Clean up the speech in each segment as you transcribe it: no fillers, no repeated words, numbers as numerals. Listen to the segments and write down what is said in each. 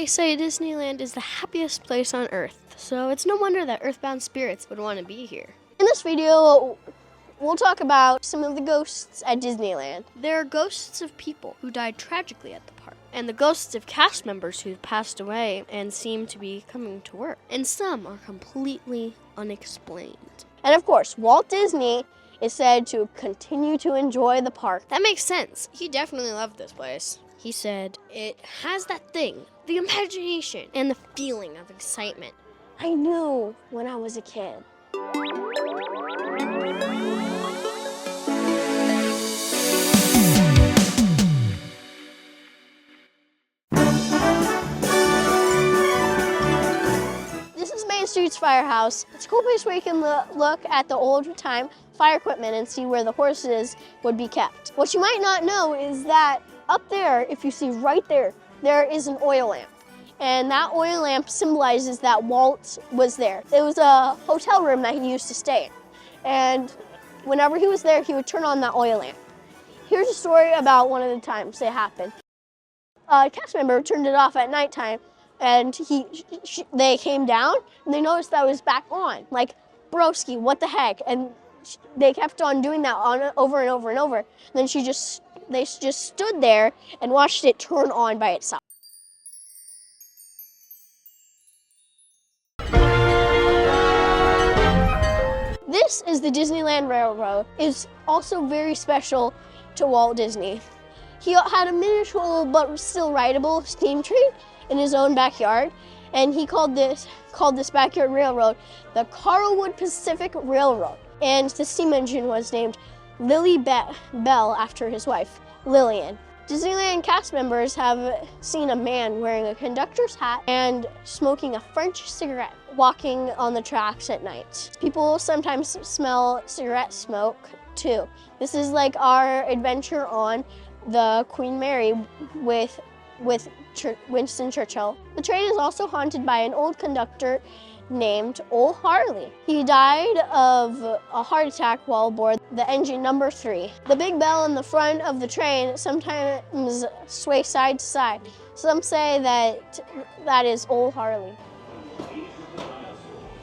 They say Disneyland is the happiest place on Earth, so it's no wonder that earthbound spirits would want to be here. In this video, we'll talk about some of the ghosts at Disneyland. There are ghosts of people who died tragically at the park, and the ghosts of cast members who've passed away and seem to be coming to work, and some are completely unexplained. And of course, Walt Disney is said to continue to enjoy the park. That makes sense. He definitely loved this place. He said, it has that thing, the imagination, and the feeling of excitement. I knew when I was a kid. This is Main Street Firehouse. It's a cool place where you can look at the old time fire equipment and see where the horses would be kept. What you might not know is that up there, if you see right there, there is an oil lamp. And that oil lamp symbolizes that Walt was there. It was a hotel room that he used to stay in. And whenever he was there, he would turn on that oil lamp. Here's a story about one of the times it happened. A cast member turned it off at nighttime, and they came down and they noticed that it was back on. Like, broski, what the heck? And they kept on doing that over and over and over. And then they just stood there and watched it turn on by itself. This is the Disneyland Railroad. It's also very special to Walt Disney. He had a miniature but still rideable steam train in his own backyard, and he called this backyard railroad the Carlwood Pacific Railroad. And the steam engine was named Lily Bell after his wife, Lillian. Disneyland cast members have seen a man wearing a conductor's hat and smoking a French cigarette walking on the tracks at night. People sometimes smell cigarette smoke too. This is like our adventure on the Queen Mary with Winston Churchill. The train is also haunted by an old conductor named Old Harley. He died of a heart attack while aboard the engine number 3. The big bell in the front of the train sometimes sways side to side. Some say that is Old Harley.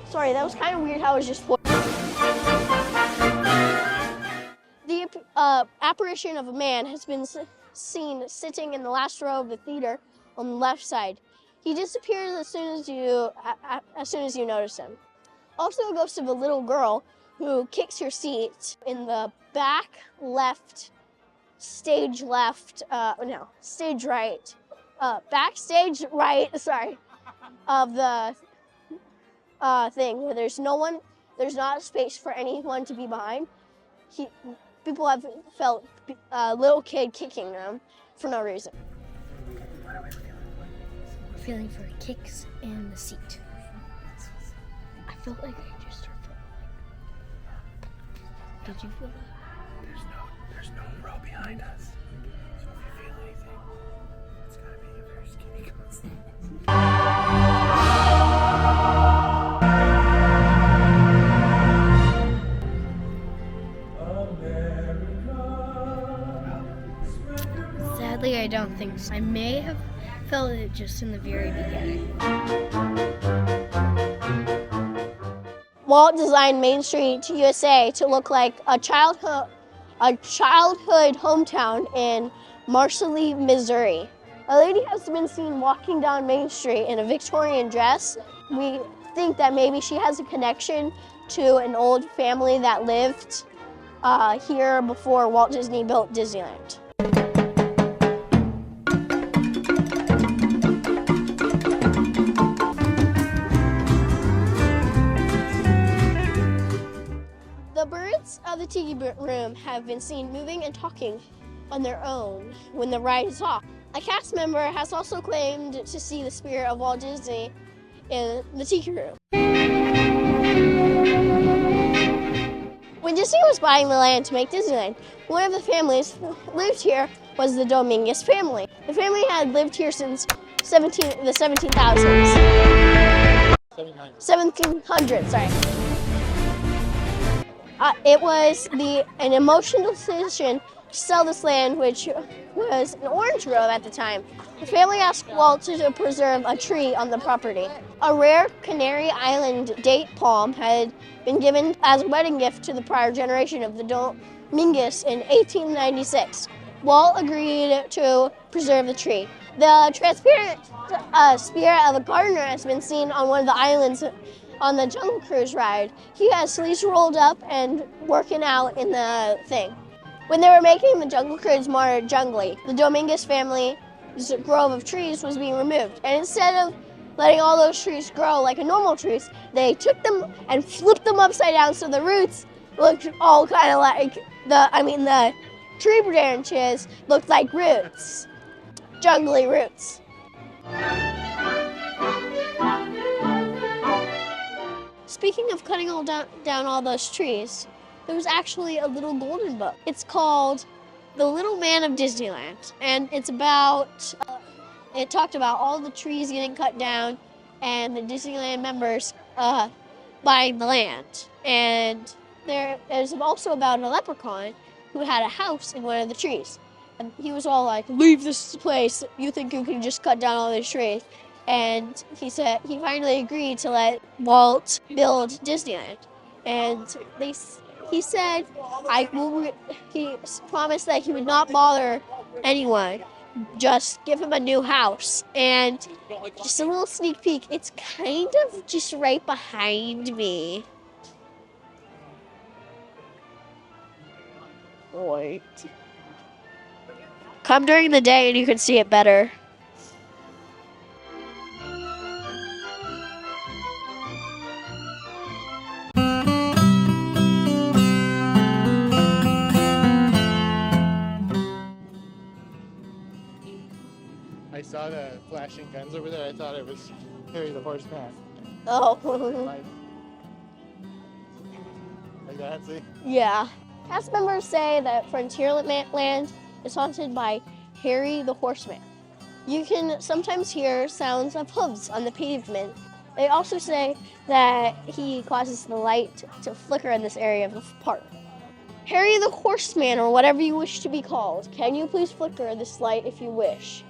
Sorry, that was kind of weird how it was just The apparition of a man has been seen sitting in the last row of the theater on the left side. He disappears as soon as you notice him. Also a ghost of a little girl who kicks your seat in the backstage right of the thing where there's not a space for anyone to be behind. People have felt a little kid kicking them for no reason. Feeling for kicks in the seat. I felt like I just started feeling. Did you feel that? There's no row behind us. So if you feel anything, it's gotta be a very skinny ghost. Sadly, I don't think so. I may have felt it just in the very beginning. Walt designed Main Street, USA to look like a childhood hometown in Marshall, Missouri. A lady has been seen walking down Main Street in a Victorian dress. We think that maybe she has a connection to an old family that lived here before Walt Disney built Disneyland. The birds of the Tiki Room have been seen moving and talking on their own when the ride is off. A cast member has also claimed to see the spirit of Walt Disney in the Tiki Room. When Disney was buying the land to make Disneyland, one of the families who lived here was the Dominguez family. The family had lived here since the 1700s. 1700s, sorry. It was an emotional decision sell this land, which was an orange grove at the time. The family asked Walt to preserve a tree on the property. A rare Canary Island date palm had been given as a wedding gift to the prior generation of the Dominguez in 1896. Walt agreed to preserve the tree. The transparent spirit of a gardener has been seen on one of the islands on the Jungle Cruise ride. He has sleeves rolled up and working out in the thing. When they were making the Jungle Cruise more jungly, the Dominguez family's grove of trees was being removed. And instead of letting all those trees grow like a normal trees, they took them and flipped them upside down so the roots looked all kind of like the tree branches looked like roots, jungly roots. Speaking of cutting down all those trees, there was actually a little golden book. It's called The Little Man of Disneyland, and it's about, it talked about all the trees getting cut down and the Disneyland members buying the land. And there's also about a leprechaun who had a house in one of the trees. And he was all like, leave this place, you think you can just cut down all these trees. And he said he finally agreed to let Walt build Disneyland. And he said he promised that he would not bother anyone, just give him a new house. And just a little sneak peek, it's kind of just right behind me. Wait. Come during the day and you can see it better. I saw the flashing guns over there. I thought it was Harry the Horseman. Oh. Like that, see? Yeah. Cast members say that Frontierland is haunted by Harry the Horseman. You can sometimes hear sounds of hooves on the pavement. They also say that he causes the light to flicker in this area of the park. Harry the Horseman, or whatever you wish to be called, can you please flicker this light if you wish?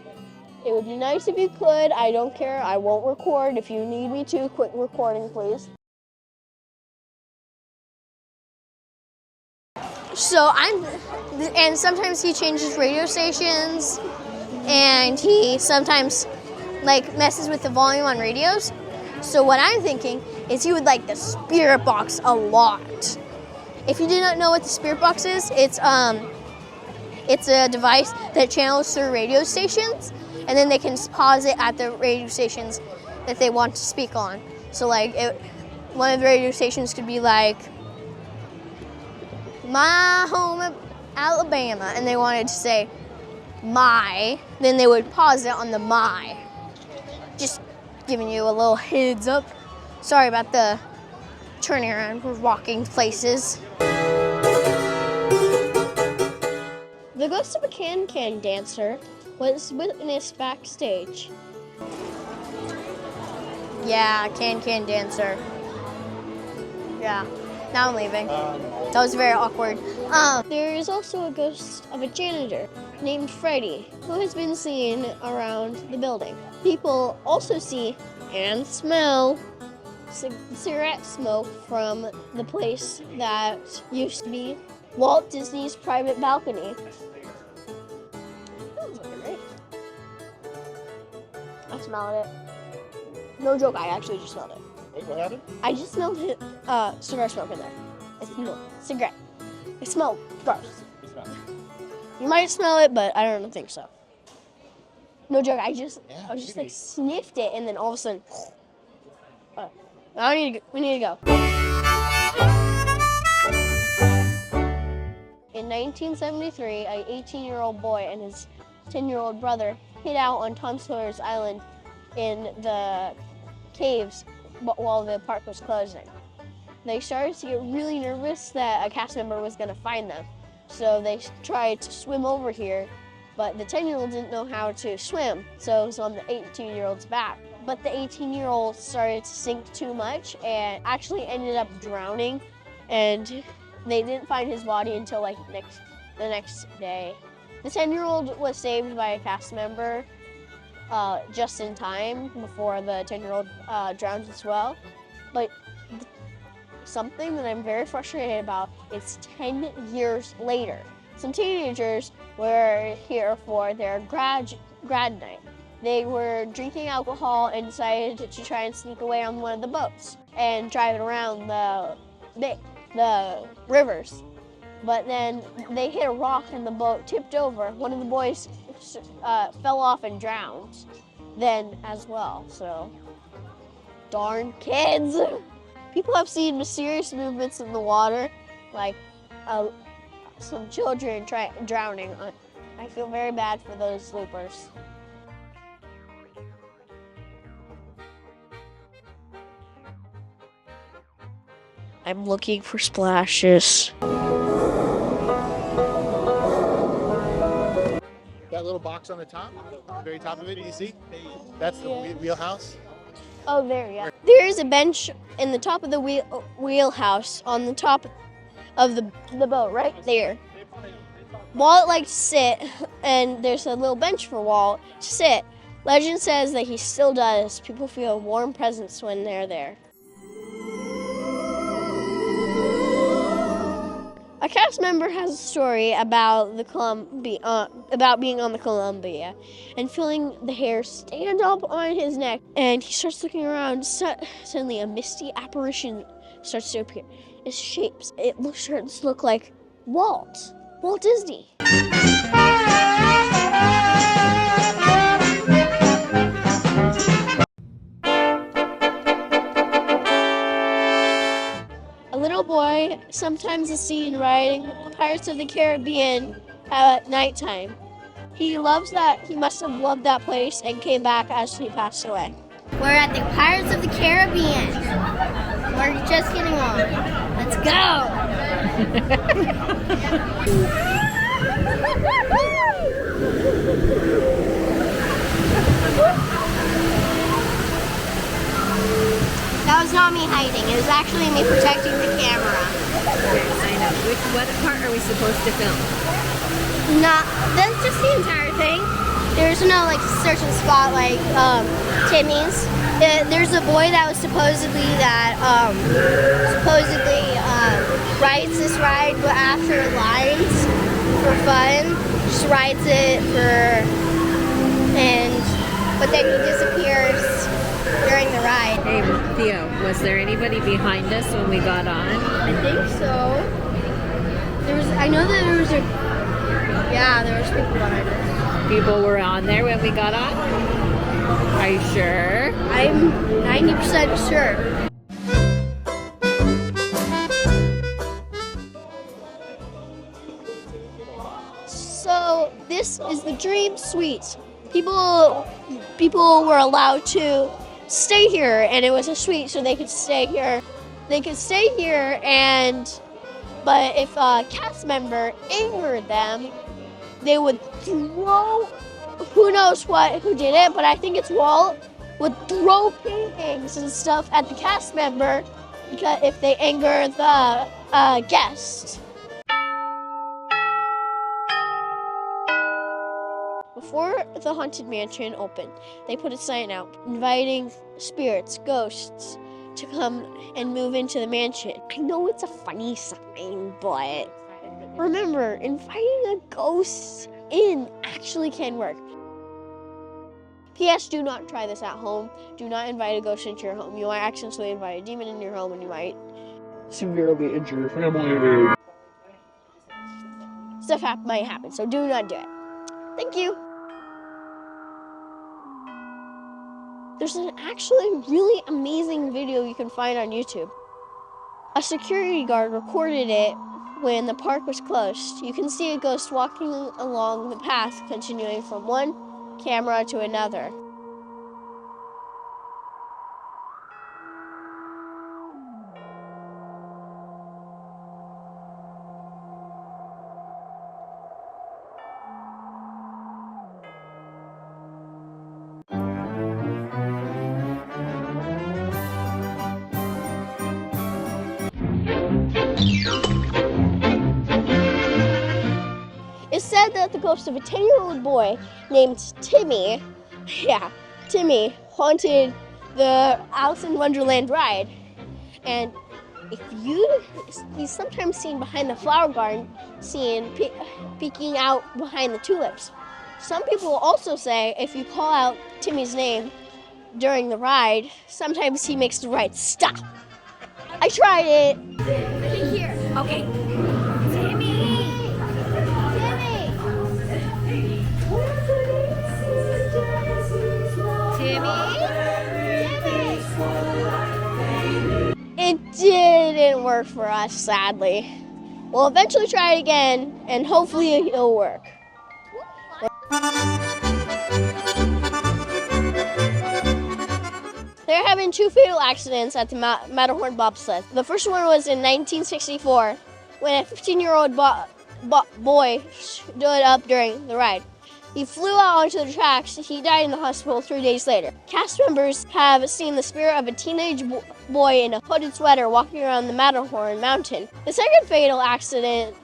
It would be nice if you could. I don't care. I won't record. If you need me to, quit recording, please. And sometimes he changes radio stations, and he sometimes messes with the volume on radios. So what I'm thinking is he would like the spirit box a lot. If you do not know what the spirit box is, it's a device that channels through radio stations, and then they can pause it at the radio stations that they want to speak on. So one of the radio stations could be like, my home Alabama, and they wanted to say my, then they would pause it on the my. Just giving you a little heads up. Sorry about the turning around, we're walking places. The ghost of a can-can dancer was witnessed backstage. Yeah, can-can dancer. Yeah, now I'm leaving. That was very awkward. There is also a ghost of a janitor named Freddy, who has been seen around the building. People also see and smell cigarette smoke from the place that used to be Walt Disney's private balcony. That was looking right. I smelled it. No joke, I actually just smelled it. Wait, what happened? I just smelled cigarette smoke in there. Cigarette. It smelled gross. You might smell it, but I don't think so. No joke, I just sniffed it, and then all of a sudden, we need to go. In 1973, an 18-year-old boy and his 10-year-old brother hid out on Tom Sawyer's Island in the caves while the park was closing. They started to get really nervous that a cast member was going to find them. So they tried to swim over here, but the 10-year-old didn't know how to swim, so it was on the 18-year-old's back. But the 18-year-old started to sink too much and actually ended up drowning, and they didn't find his body until the next day. The 10-year-old was saved by a cast member just in time before the 10-year-old drowned as well. But something that I'm very frustrated about is 10 years later. Some teenagers were here for their grad night. They were drinking alcohol and decided to try and sneak away on one of the boats and drive it around the rivers. But then they hit a rock and the boat tipped over. One of the boys fell off and drowned then as well. So, darn kids. People have seen mysterious movements in the water, like some children drowning. I feel very bad for those loopers. I'm looking for splashes. That little box on the top, the very top of it, you see? That's the wheelhouse. Oh, there, yeah. There is a bench in the top of the wheelhouse on the top of the boat, right there. Walt likes to sit, and there's a little bench for Walt to sit. Legend says that he still does. People feel a warm presence when they're there. A cast member has a story about about being on the Columbia and feeling the hair stand up on his neck, and he starts looking around. Suddenly, a misty apparition starts to appear. Its shapes, starts to look like Walt Disney. A little boy sometimes is seen riding Pirates of the Caribbean at nighttime. He must have loved that place and came back as he passed away. We're at the Pirates of the Caribbean. We're just getting on. Let's go! That was not me hiding. It was actually me protecting the camera. Okay, sign up. What part are we supposed to film? That's just the entire thing. There's no certain spot like Timmy's. There's a boy that was supposedly rides this ride, but after lines for fun, just rides it but then he disappears during the ride. Hey, Theo, was there anybody behind us when we got on? I think so. There was people behind us. People were on there when we got on? Are you sure? I'm 90% sure. So this is the Dream Suite. People were allowed to stay here, and it was a suite, so they could stay here. But if a cast member angered them, they would throw. Who knows who did it? But I think it's Walt would throw paintings and stuff at the cast member because if they anger the guest. Before the Haunted Mansion opened, they put a sign out inviting spirits, ghosts, to come and move into the mansion. I know it's a funny sign, but remember, inviting a ghost in actually can work. P.S. Do not try this at home. Do not invite a ghost into your home. You might accidentally invite a demon into your home, and you might severely injure your family. Stuff might happen, so do not do it. Thank you. There's an actually really amazing video you can find on YouTube. A security guard recorded it when the park was closed. You can see a ghost walking along the path, continuing from one camera to another. the ghost of a 10-year-old boy named Timmy. Yeah, Timmy haunted the Alice in Wonderland ride. And he's sometimes seen behind the flower garden, peeking out behind the tulips. Some people also say if you call out Timmy's name during the ride, sometimes he makes the ride stop. I tried it. Here. Okay. Timmy. It didn't work for us, sadly. We'll eventually try it again, and hopefully it'll work. There have been 2 fatal accidents at the Matterhorn bobsled. The first one was in 1964 when a 15-year-old boy stood up during the ride. He flew out onto the tracks. He died in the hospital 3 days later. Cast members have seen the spirit of a teenage boy in a hooded sweater walking around the Matterhorn mountain. The second fatal accident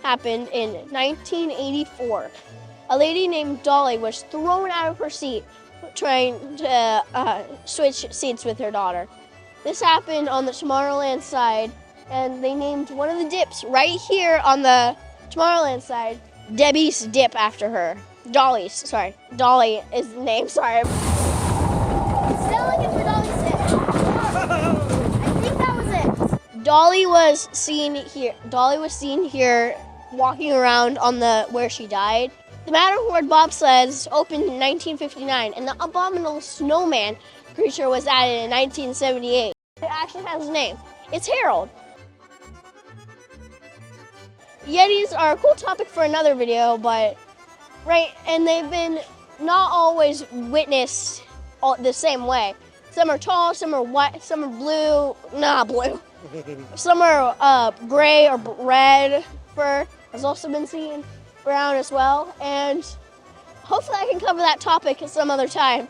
happened in 1984. A lady named Dolly was thrown out of her seat trying to switch seats with her daughter. This happened on the Tomorrowland side, and they named one of the dips right here on the Tomorrowland side Debbie's Dip after her. Dolly is the name, sorry. Still looking for Dolly's Dip. I think that was it. Dolly was seen here walking around on where she died. The Matterhorn bobsleds opened in 1959, and the abominable snowman creature was added in 1978. It actually has a name. It's Harold. Yetis are a cool topic for another video, and they've been not always witnessed the same way. Some are tall, some are white, some are blue, some are gray or red fur has also been seen, brown as well, and hopefully I can cover that topic at some other time.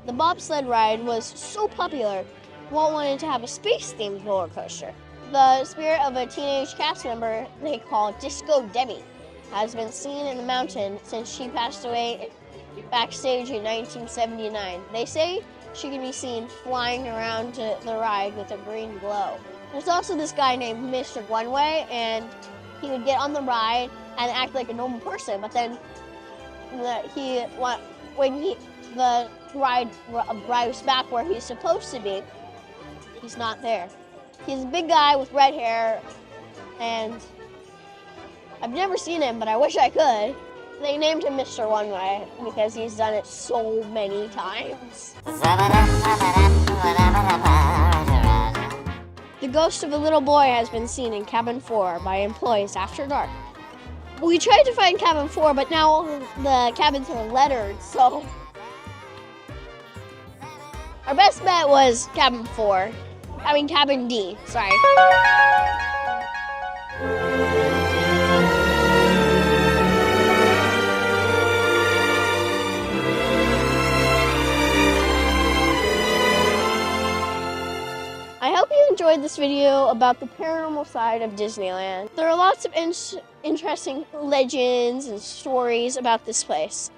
The bobsled ride was so popular, Walt wanted to have a space-themed roller coaster. The spirit of a teenage cast member they call Disco Debbie has been seen in the mountain since she passed away backstage in 1979. They say she can be seen flying around to the ride with a green glow. There's also this guy named Mr. One Way, and he would get on the ride and act like a normal person, but then when the ride arrives back where he's supposed to be, he's not there. He's a big guy with red hair, and I've never seen him, but I wish I could. They named him Mr. One Way because he's done it so many times. The ghost of a little boy has been seen in Cabin 4 by employees after dark. We tried to find Cabin 4, but now all the cabins are lettered, so our best bet was Cabin D, sorry. I hope you enjoyed this video about the paranormal side of Disneyland. There are lots of interesting legends and stories about this place.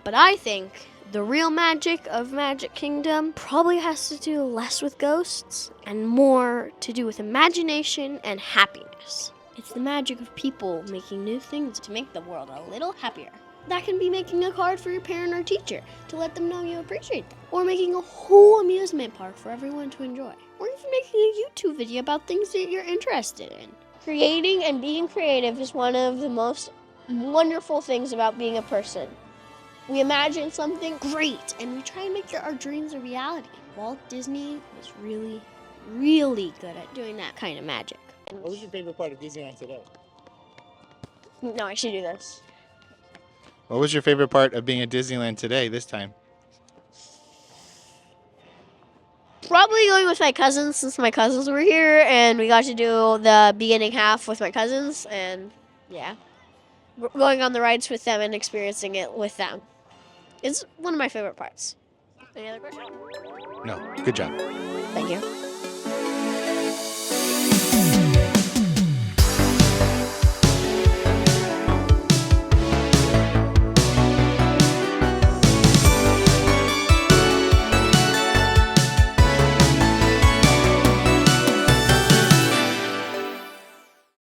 But I think the real magic of Magic Kingdom probably has to do less with ghosts and more to do with imagination and happiness. It's the magic of people making new things to make the world a little happier. That can be making a card for your parent or teacher to let them know you appreciate them, or making a whole amusement park for everyone to enjoy, or even making a YouTube video about things that you're interested in. Creating and being creative is one of the most wonderful things about being a person. We imagine something Great, and we try and make our dreams a reality. Walt Disney was really, really good at doing that kind of magic. What was your favorite part of Disneyland today? No, I should do this. What was your favorite part of being at Disneyland today, this time? Probably going with my cousins, since my cousins were here, and we got to do the beginning half with my cousins, and yeah, going on the rides with them and experiencing it with them. It's one of my favorite parts. Any other questions? No. Good job. Thank you.